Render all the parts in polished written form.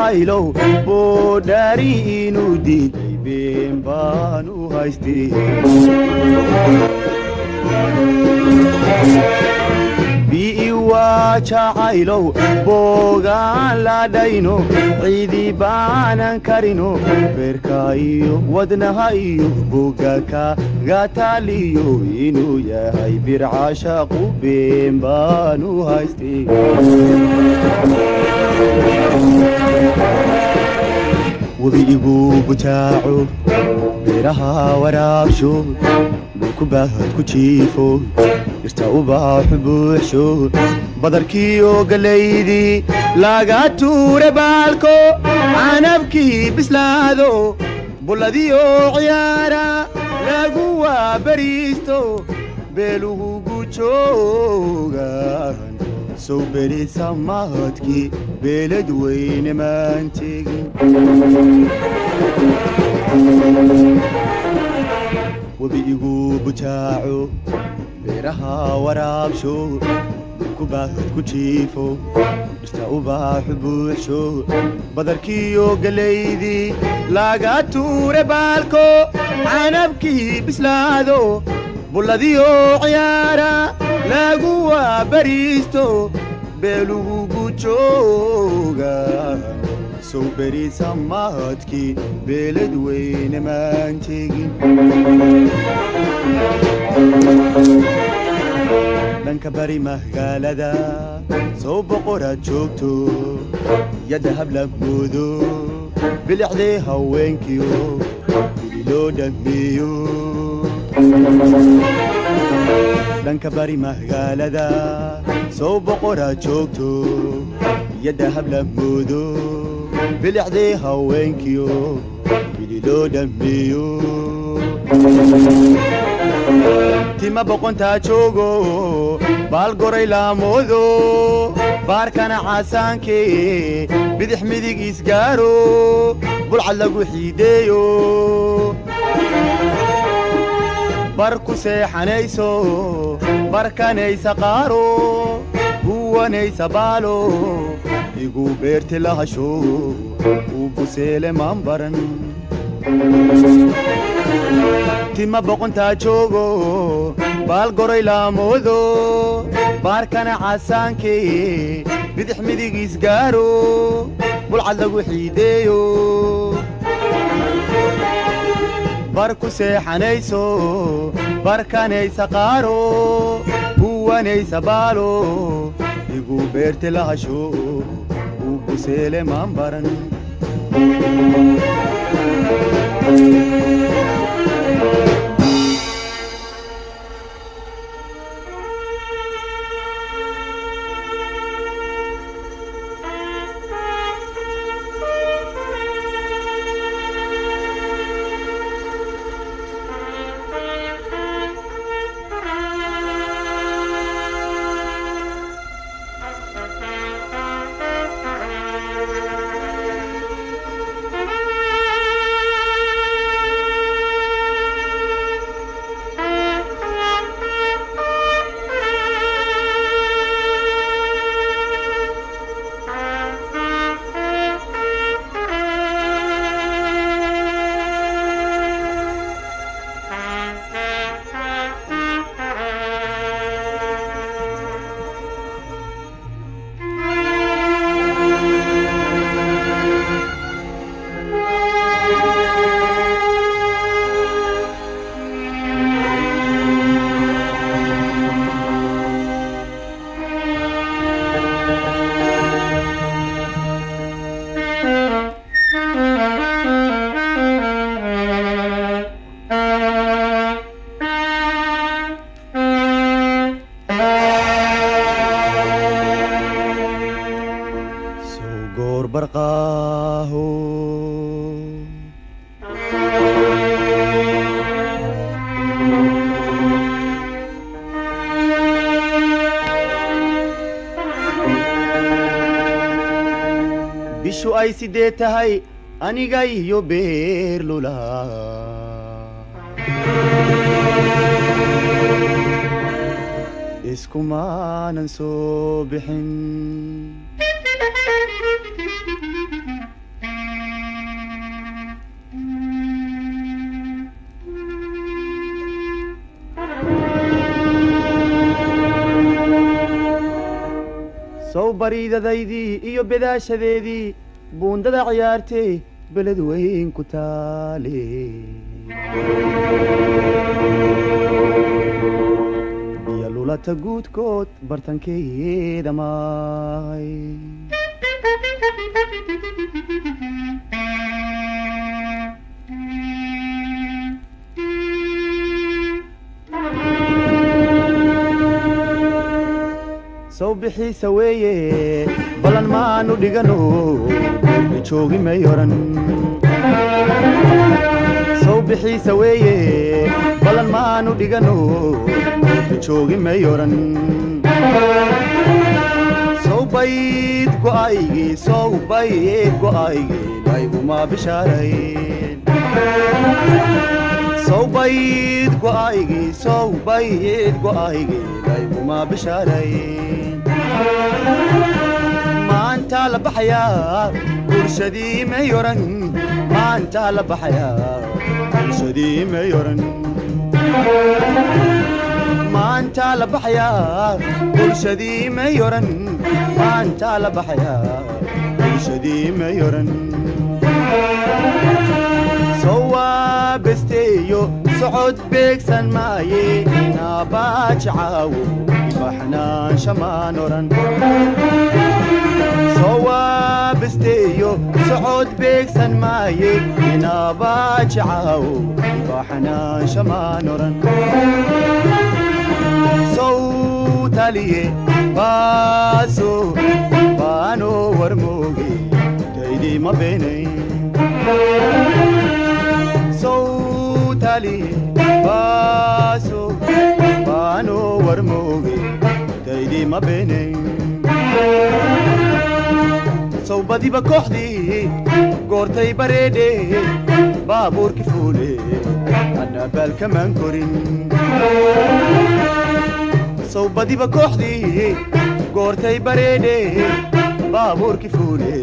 jacaylow boodhaari inuu diiday been baan u haystay bii waa jacaylow boogaan la dhayno ciidi baanan karino beerka iyo wadnaha iyo boga kaga taaliyo inuu yahay bir caashaqu been baan u haystay webigu butaaco beeraha waraabsho dhulku baahad ku jiifo dhirta ubaaxu buuxsho badarkiiyo galaydii laga tuure baalko canabkii bislaado bulladiyo ciyaara lagu waabariisto beeluhu gujoogan sow beri samaadkii beelad weyne maan tegin webigu butaaco beeraha waraabsho dhulku baahad ku jiifo dhirta ubaaxu buuxsho badarkiiyo galaydii laga tuure baalko canabkii bislaado bulladiyo ciyaara lagu waabariisto beelugu gujooga sow beri samaadkii beelad weyne maan tegin dhanka bari magaalada sow boqoraad joogto yadda hablaboodo bilicdee haweenkiyo bili loo dhammeeyo dhanka bari magaalada sow boqoraad joogto yadda hablaboodo bilicdee haweenkiyo bili loo dhammeeyo tima boqontaa joogo baal goray laamoodo baarkana caasaankee bidix midig isgaaro bulcad lagu xiideeyo bar ku seexanayso barkanaysa qaaro huwanaysa baalo igu beerti lahasho uu buseele maan baran tima boqontaa joogo baal goray laamoodo baarkana caasaankee bidix midig isgaaro bulcad lagu xiideeyo bar ku seexanayso barkanaysa qaaro huwanaysa baalo igu beerti lahasho uu buseele maan baran barqaaho bishu ay sidee tahay aniga iyo beerlula iskumaanan soo bixin bariidadaydii iyo bedaashadeedii buundada ciyaartay beled weyn ku taale biyo lulata guudkood bartankeeda maay soo bixiisa weeye balan maanu dhigano joogi may oran soo bixiisa weeye balan maanu dhigano joogi may oran soo bayd go'aygii layguma bishaarayn soo bayd go'aygii layguma bishaarayn maanta la baxayaa bulshadii may oran maanta la baxayaa bulshadii may oran maanta la baxayaa bulshadii may oran maanta la baxayaa bulshadii may oran soo waabesteeyo socod beegsan maaye naabajacaawo baxnaan shamaan oran soo waabesteeyo socod beegsan maaye naabajacaawo baxnaan shamaan oran sow taliye baaso baano warmooge taydii ma beenayn sow taliye baaso baano warmooge taydii ma beenayn sow badiba kooxdii goortay bareedhe baabuurki fuule anna baalkamaan korin sow badiba kooxdii goortay bareedhe baabuurki fuule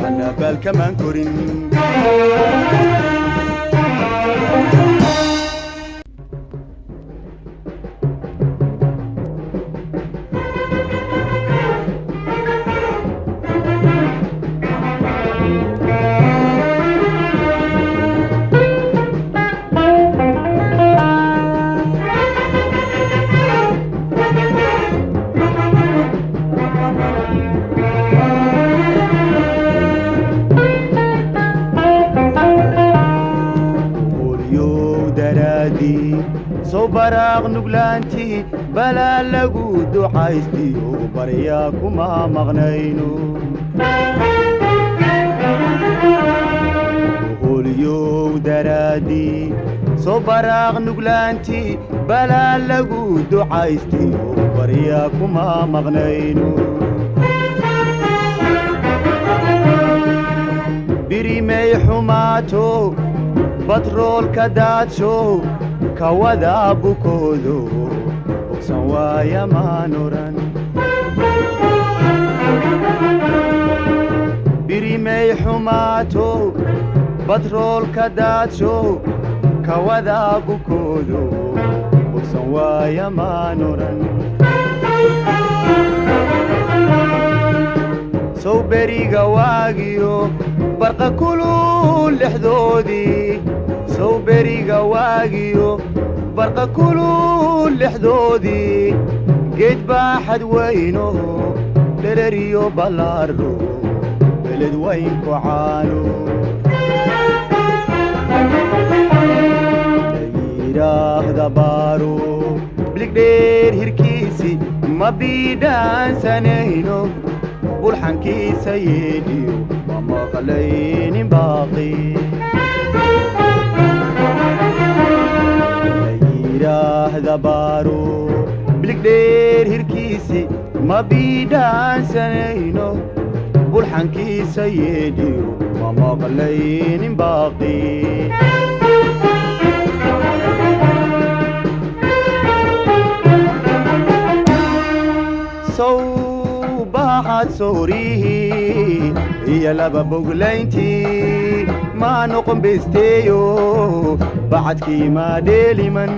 anna baalkamaan korin soo baraaq nuglaanti balaa lagu ducaystiyo baryaa kuma maqnayno holyow daraadii soo baraaq nuglaanti balaa lagu ducaystiyo baryaa kuma maqnayno birimay xumaato batroolka daadsho kawada bukoodo bogsan waaya maan oran birimay xumaato batroolka daadsho kawada bukoodo bogsan waaya maan oran sow beriga waagiyo barqa kulul lexdoodii sow beriga waagiyo barqa kulul lexdoodii geed baaxad weyno dhereriyo ballaaro beled weyn ku caano yidhaahda baaro biligdheer hirkiisi ma biidhaansanayno bulxankiisa yeedhiyo ma maqlaynin baaqi yidhaahda baaro biligdheer hirkiisi ma biidhaansanayno bulxankiisa yeedhiyo ma maqlaynin baaqi sow baaxad soorihii iyo laba boglayntii maa noqon besteeyo bacadkii maa dheeliman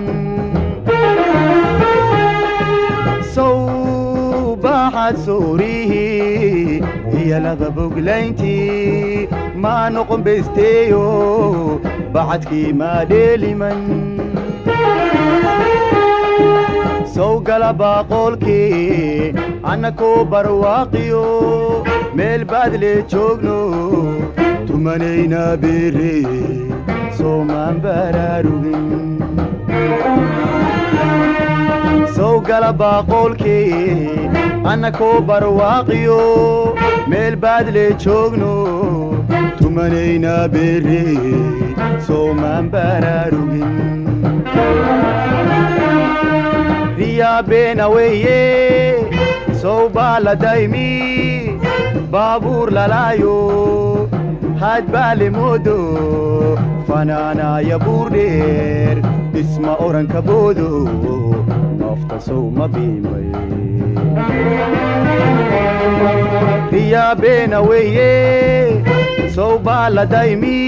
sow baxad suurihi iyo laba boglayntii ma noqon besteeyo bacadkii ma dheeliman sow gala baaqoolkii annakoo barwaaqiyo meel baad lee joogno tumanayna beere soomaan baraarugin sow gala baaqoolkii annakoo barwaaqiyo meel baad lee joogno tumanayna beere soomaan baraarugin riyaa beena weeye sow baa la daymi baabuur lalaayo had baa le moodo fanaanaaya buur dheer isma oranka boodo nafta sow ma biimay riyaa beena weeye sow baa la daymi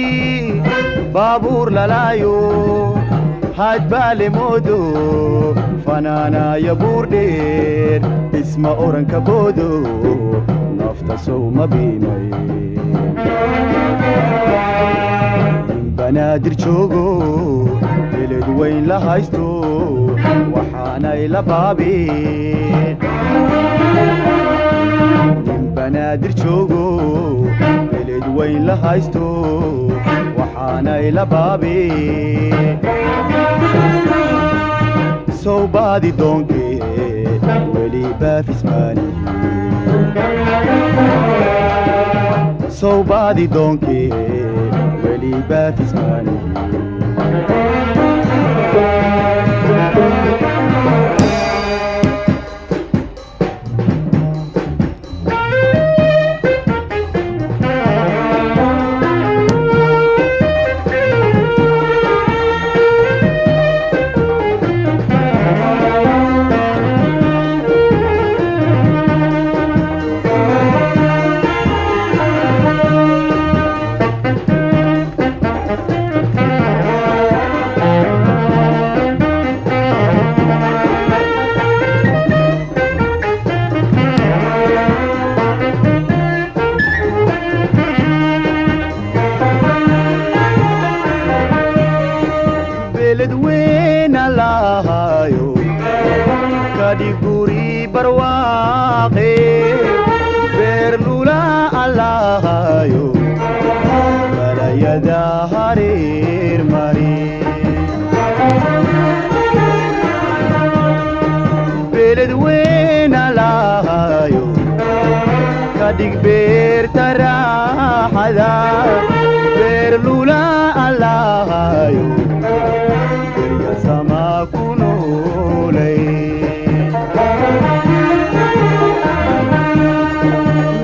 baabuur lalaayo had baa le moodo fanaanaaya buur dheer isma oranka boodo nafta sow ma biimay nin banaadir joogo beled weyn la haysto waxaanay la baabeen nin banaadir joogo beled weyn la haysto waxaanay la baabeen sow baadi doonkee weli baafismaani sow baadi doonkee weli baafismaani beledweyna lahayo kadiguri barwaaqe beerlula allahayo balayada hareer mari beledweyna lahayo kadig beerta raaxada beerlula allahayo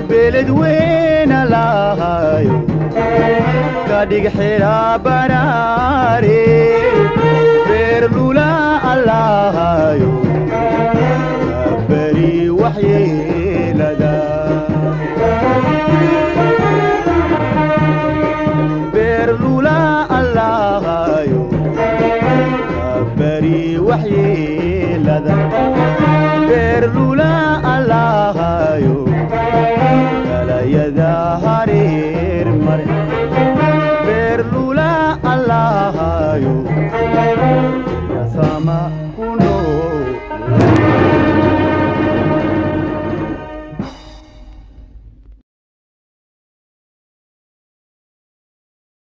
beledweyna lahayo kadig xira baraare